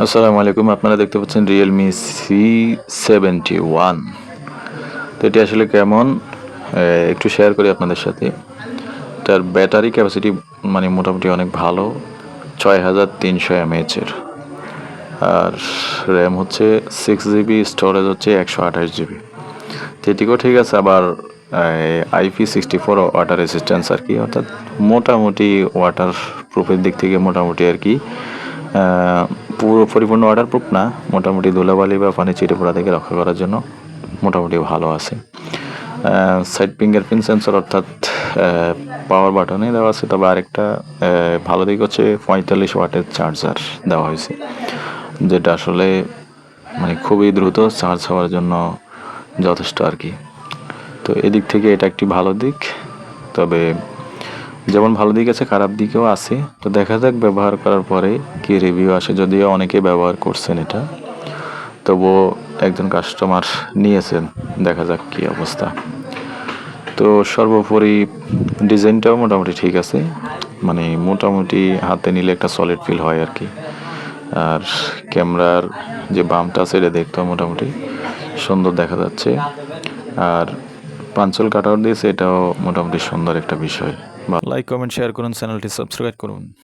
আসসালামু আলাইকুম। আপনারা দেখতে পাচ্ছেন রিয়েলমি C71। তো এটি আসলে কেমন একটু শেয়ার করি আপনাদের সাথে। তার ব্যাটারি ক্যাপাসিটি মানে মোটামুটি অনেক ভালো, 6300 mAh-এর। আর র্যাম হচ্ছে 6 GB, স্টোরেজ হচ্ছে 128 GB। তো এটিকেও ঠিক আছে। আবার IP64 ওয়াটার রেসিস্ট্যান্স আর কি, অর্থাৎ মোটামুটি ওয়াটার প্রুফের দিক থেকে মোটামুটি আর কি পুরো পরিপূর্ণ ওয়াটার প্রুফ না, মোটামুটি ধুলাবালি বা পানি ছিটে পড়া থেকে রক্ষা করার জন্য মোটামুটি ভালো আছে। সাইড ফিঙ্গারপ্রিন্ট সেন্সর অর্থাৎ পাওয়ার বাটনে দেওয়া আছে। তবে আরেকটা ভালো দিক হচ্ছে 45 ওয়াটের চার্জার দেওয়া হয়েছে, যেটা আসলে মানে খুবই দ্রুত চার্জ হওয়ার জন্য যথেষ্ট আর কি। তো এদিক থেকে এটা একটি ভালো দিক। তবে যেমন ভালো দিক আছে, খারাপ দিকেও আছে। তো দেখা যাক ব্যবহার করার পরে কি রিভিউ আসে। যদিও অনেকে ব্যবহার করছেন এটা, তবুও একজন কাস্টমার নিয়েছেন, দেখা যাক কি অবস্থা। তো সর্বোপরি ডিজাইনটাও মোটামুটি ঠিক আছে, মানে মোটামুটি হাতে নিলে একটা সলিড ফিল হয় আর কি। আর ক্যামেরার যে বামটা আছে এটা দেখতেও মোটামুটি সুন্দর দেখা যাচ্ছে। আর পাঞ্চল কাট আউট দিয়েছে, এটাও মোটামুটি সুন্দর একটা বিষয়। লাইক, কমেন্ট, শেয়ার করুন, চ্যানেলটি সাবস্ক্রাইব করুন।